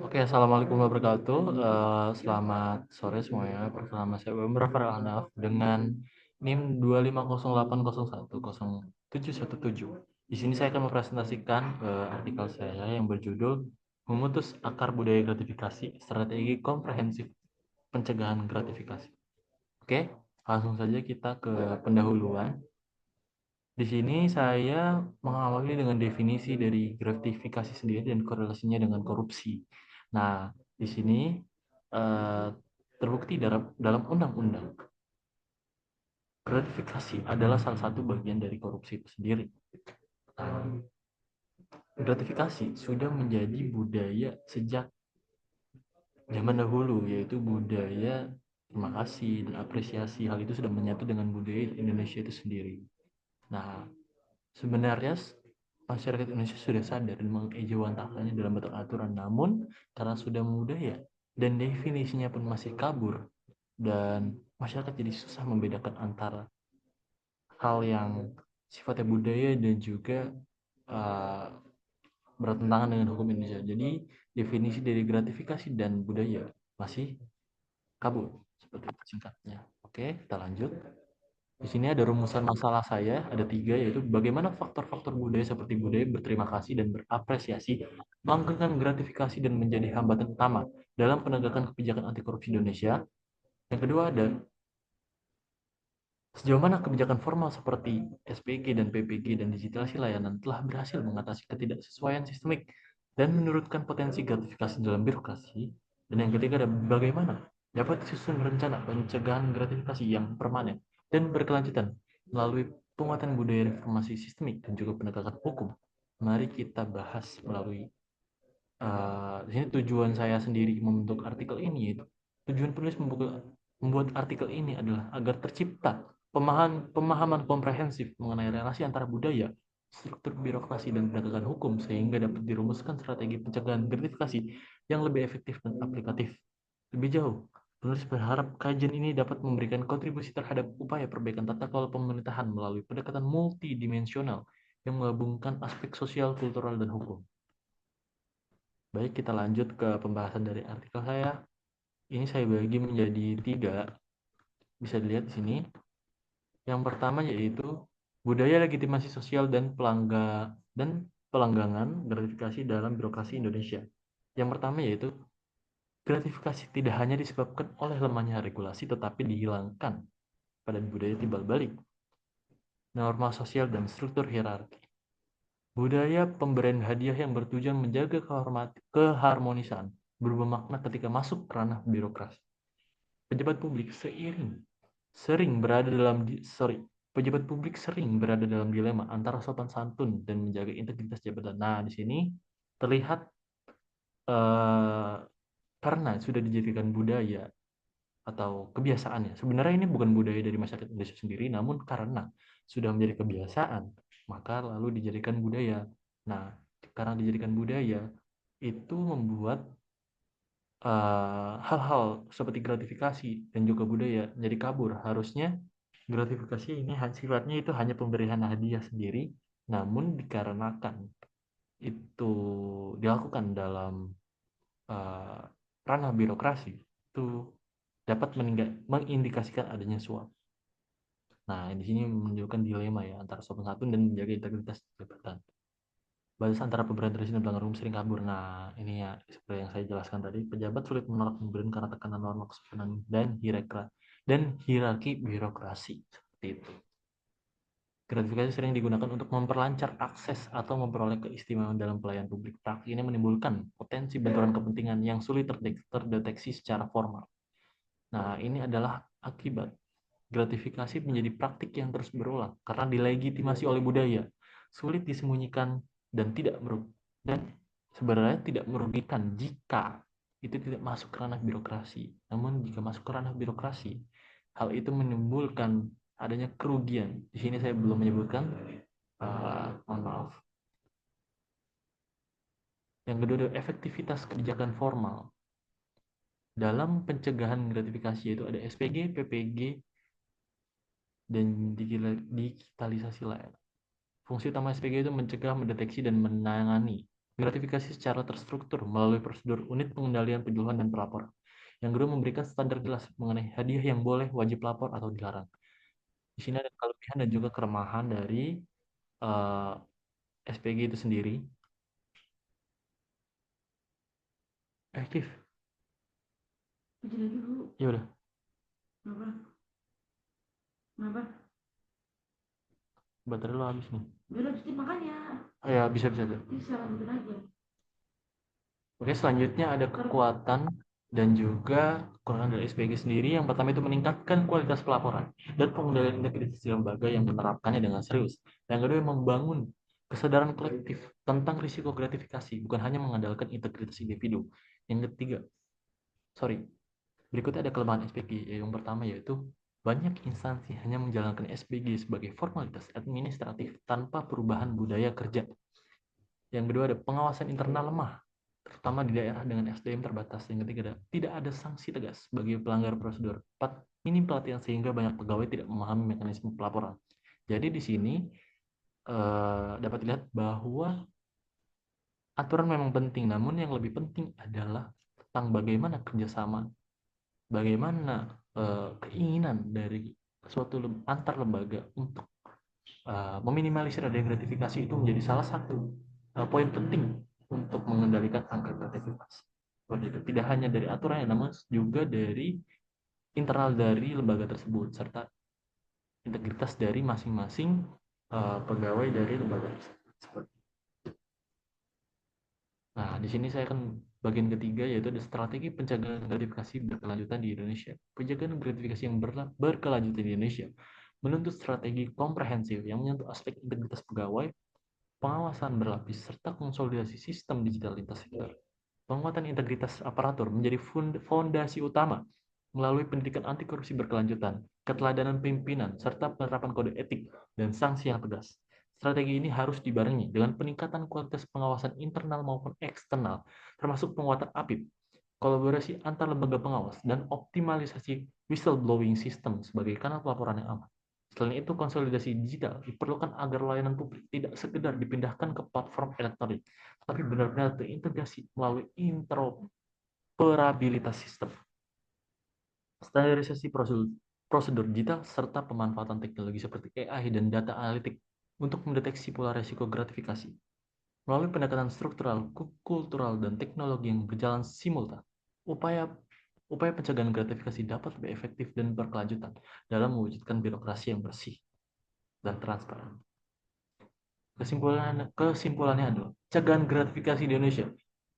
Oke, assalamualaikum warahmatullahi wabarakatuh. Selamat sore semuanya. Pertama saya Umar Farhanaf dengan NIM 25080100717. Di sini saya akan mempresentasikan artikel saya yang berjudul Memutus Akar Budaya Gratifikasi, Strategi Komprehensif Pencegahan Gratifikasi. Oke, langsung saja kita ke pendahuluan. Di sini saya mengawali dengan definisi dari gratifikasi sendiri dan korelasinya dengan korupsi. Nah, di sini eh, terbukti dalam undang-undang gratifikasi adalah salah satu bagian dari korupsi itu sendiri. Nah, gratifikasi sudah menjadi budaya sejak zaman dahulu, yaitu budaya terima kasih dan apresiasi. Hal itu sudah menyatu dengan budaya Indonesia itu sendiri. Nah, sebenarnya masyarakat Indonesia sudah sadar dan mengejawantahkannya dalam bentuk aturan, namun karena sudah mengudaya dan definisinya pun masih kabur dan masyarakat jadi susah membedakan antara hal yang sifatnya budaya dan juga uh, bertentangan dengan hukum Indonesia. Jadi definisi dari gratifikasi dan budaya masih kabur seperti itu singkatnya. Oke, kita lanjut. Di sini ada rumusan masalah saya, ada tiga, yaitu bagaimana faktor-faktor budaya seperti budaya berterima kasih dan berapresiasi melanggengkan gratifikasi dan menjadi hambatan utama dalam penegakan kebijakan anti korupsi Indonesia. Yang kedua ada sejauh mana kebijakan formal seperti SPG dan PPG dan digitalisasi layanan telah berhasil mengatasi ketidaksesuaian sistemik dan menurunkan potensi gratifikasi dalam birokrasi. Dan yang ketiga ada bagaimana dapat disusun rencana pencegahan gratifikasi yang permanen dan berkelanjutan melalui penguatan budaya reformasi sistemik dan juga penegakan hukum. Mari kita bahas melalui di sini tujuan saya sendiri membentuk artikel ini, yaitu tujuan penulis membuat artikel ini adalah agar tercipta pemahaman komprehensif mengenai relasi antara budaya, struktur birokrasi dan penegakan hukum sehingga dapat dirumuskan strategi pencegahan gratifikasi yang lebih efektif dan aplikatif. Lebih jauh, penulis berharap kajian ini dapat memberikan kontribusi terhadap upaya perbaikan tata kelola pemerintahan melalui pendekatan multidimensional yang menggabungkan aspek sosial, kultural, dan hukum. Baik, kita lanjut ke pembahasan dari artikel saya. Ini saya bagi menjadi tiga, bisa dilihat di sini. Yang pertama yaitu budaya legitimasi sosial dan pelanggangan gratifikasi dalam birokrasi Indonesia. Yang pertama yaitu gratifikasi tidak hanya disebabkan oleh lemahnya regulasi, tetapi dihilangkan pada budaya timbal balik, norma sosial dan struktur hierarki. Budaya pemberian hadiah yang bertujuan menjaga keharmonisan berubah makna ketika masuk ke ranah birokrasi. Pejabat publik sering berada dalam sorry, pejabat publik sering berada dalam dilema antara sopan santun dan menjaga integritas jabatan. Nah, di sini terlihat eh, karena sudah dijadikan budaya atau kebiasaannya. Sebenarnya ini bukan budaya dari masyarakat Indonesia sendiri, namun karena sudah menjadi kebiasaan, maka lalu dijadikan budaya. Nah, karena dijadikan budaya, itu membuat hal-hal seperti gratifikasi dan juga budaya jadi kabur. Harusnya gratifikasi ini sifatnya itu hanya pemberian hadiah sendiri, namun dikarenakan itu dilakukan dalam uh, ranah birokrasi, itu dapat mengindikasikan adanya suap. Nah, di sini menunjukkan dilema ya antara sopan santun dan menjaga integritas jabatan. Batas antara pemberian terisi dan pelanggaran hukum sering kabur. Nah, ini ya seperti yang saya jelaskan tadi, pejabat sulit menolak pemberian karena tekanan norma kesopanan dan hierarki birokrasi seperti itu. Gratifikasi sering digunakan untuk memperlancar akses atau memperoleh keistimewaan dalam pelayanan publik. Praktik ini menimbulkan potensi benturan kepentingan yang sulit terdeteksi secara formal. Nah, ini adalah akibat gratifikasi menjadi praktik yang terus berulang karena dilegitimasi oleh budaya, sulit disembunyikan dan tidak dan sebenarnya tidak merugikan jika itu tidak masuk ke ranah birokrasi. Namun jika masuk ke ranah birokrasi, hal itu menimbulkan adanya kerugian. Di sini saya belum menyebutkan, mohon maaf. Yang kedua adalah efektivitas kebijakan formal. Dalam pencegahan gratifikasi yaitu ada SPG, PPG, dan digitalisasi lain. Fungsi utama SPG itu mencegah, mendeteksi, dan menangani gratifikasi secara terstruktur melalui prosedur unit pengendalian penjualan dan pelaporan. Yang kedua, memberikan standar jelas mengenai hadiah yang boleh, wajib lapor, atau dilarang. Di sini ada kelebihan dan juga kelemahan dari eh, SPG itu sendiri. Aktif. Jadi dulu. Ya udah, Kenapa? Kenapa? baterai lo habis nih. Udah lanjutin makanya. Oh ya, bisa. Bisa lanjutin aja. Oke, selanjutnya ada kekuatan dan juga kekurangan dari SPG sendiri. Yang pertama itu meningkatkan kualitas pelaporan dan pengendalian integritas lembaga yang menerapkannya dengan serius. Yang kedua, membangun kesadaran kolektif tentang risiko gratifikasi, bukan hanya mengandalkan integritas individu. Yang ketiga, berikutnya ada kelemahan SPG. Yang pertama yaitu banyak instansi hanya menjalankan SPG sebagai formalitas administratif tanpa perubahan budaya kerja. Yang kedua ada pengawasan internal lemah, terutama di daerah dengan SDM terbatas. Yang ketiga ada tidak ada sanksi tegas bagi pelanggar prosedur. 4. Minim pelatihan sehingga banyak pegawai tidak memahami mekanisme pelaporan. Jadi di sini dapat dilihat bahwa aturan memang penting, namun yang lebih penting adalah tentang bagaimana kerjasama, bagaimana keinginan dari suatu antar lembaga untuk meminimalisir adanya gratifikasi itu menjadi salah satu poin penting untuk mengendalikan angka gratifikasi. Seperti itu. Tidak hanya dari aturannya, namun juga dari internal dari lembaga tersebut serta integritas dari masing-masing pegawai dari lembaga tersebut. Nah, di sini saya akan bagian ketiga yaitu ada strategi pencegahan gratifikasi berkelanjutan di Indonesia. Pencegahan gratifikasi yang berkelanjutan di Indonesia menuntut strategi komprehensif yang menyentuh aspek integritas pegawai, pengawasan berlapis, serta konsolidasi sistem digital lintas sektor. Penguatan integritas aparatur menjadi fondasi utama melalui pendidikan anti korupsi berkelanjutan, keteladanan pimpinan, serta penerapan kode etik dan sanksi yang tegas. Strategi ini harus dibarengi dengan peningkatan kualitas pengawasan internal maupun eksternal, termasuk penguatan APIP, kolaborasi antar lembaga pengawas, dan optimalisasi whistleblowing system sebagai kanal pelaporan yang aman. Selain itu, konsolidasi digital diperlukan agar layanan publik tidak sekedar dipindahkan ke platform elektronik, tapi benar-benar terintegrasi melalui interoperabilitas sistem, standarisasi prosedur digital, serta pemanfaatan teknologi seperti AI dan data analitik untuk mendeteksi pola risiko gratifikasi. Melalui pendekatan struktural, kultural, dan teknologi yang berjalan simultan, upaya upaya pencegahan gratifikasi dapat lebih efektif dan berkelanjutan dalam mewujudkan birokrasi yang bersih dan transparan. Kesimpulannya adalah cegahan gratifikasi di Indonesia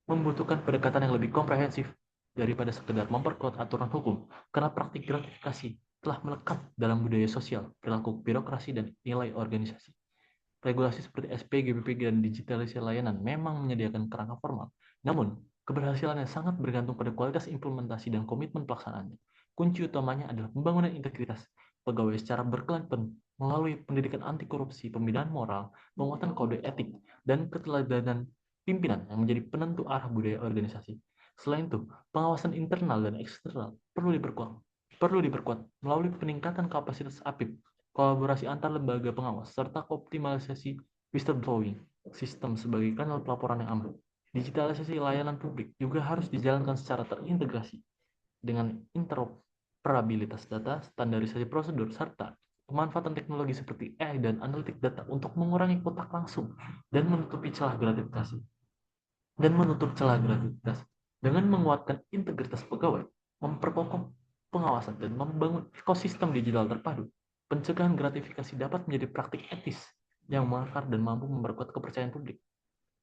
membutuhkan pendekatan yang lebih komprehensif daripada sekedar memperkuat aturan hukum, karena praktik gratifikasi telah melekat dalam budaya sosial, perilaku birokrasi, dan nilai organisasi. Regulasi seperti SPG, BPG, dan digitalisasi layanan memang menyediakan kerangka formal, namun keberhasilannya sangat bergantung pada kualitas implementasi dan komitmen pelaksanaannya. Kunci utamanya adalah pembangunan integritas pegawai secara berkelanjutan melalui pendidikan anti korupsi, pembinaan moral, penguatan kode etik, dan keteladanan pimpinan yang menjadi penentu arah budaya organisasi. Selain itu, pengawasan internal dan eksternal perlu diperkuat melalui peningkatan kapasitas APIP, kolaborasi antar lembaga pengawas, serta optimalisasi whistleblowing sistem sebagai kanal pelaporan yang aman. Digitalisasi layanan publik juga harus dijalankan secara terintegrasi dengan interoperabilitas data, standarisasi prosedur, serta pemanfaatan teknologi seperti AI dan analitik data untuk mengurangi kontak langsung dan menutup celah gratifikasi dengan menguatkan integritas pegawai, memperkokoh pengawasan, dan membangun ekosistem digital terpadu. Pencegahan gratifikasi dapat menjadi praktik etis yang mengakar dan mampu memperkuat kepercayaan publik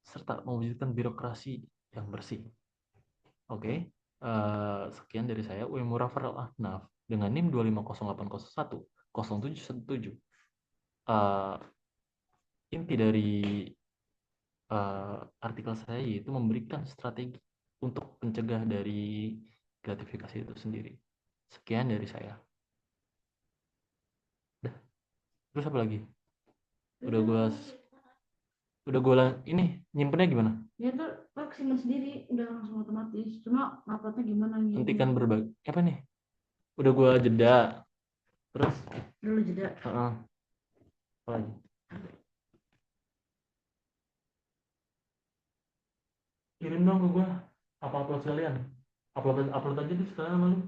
serta mewujudkan birokrasi yang bersih. Oke, sekian dari saya, UM Rafael Ahnaf dengan NIM 25080010717. Uh, inti dari artikel saya yaitu memberikan strategi untuk mencegah dari gratifikasi itu sendiri. Sekian dari saya. Dah, terus apa lagi? Udah gue ini nyimpennya gimana? Ya tuh simpen sendiri udah langsung otomatis. Cuma uploadnya gimana nih? Hentikan berbagi apa nih? Udah gue jeda. Terus? Dulu jeda. Apa lagi? kirim dong ke gue, apa upload sekalian, upload upload aja deh sekalian sama lu.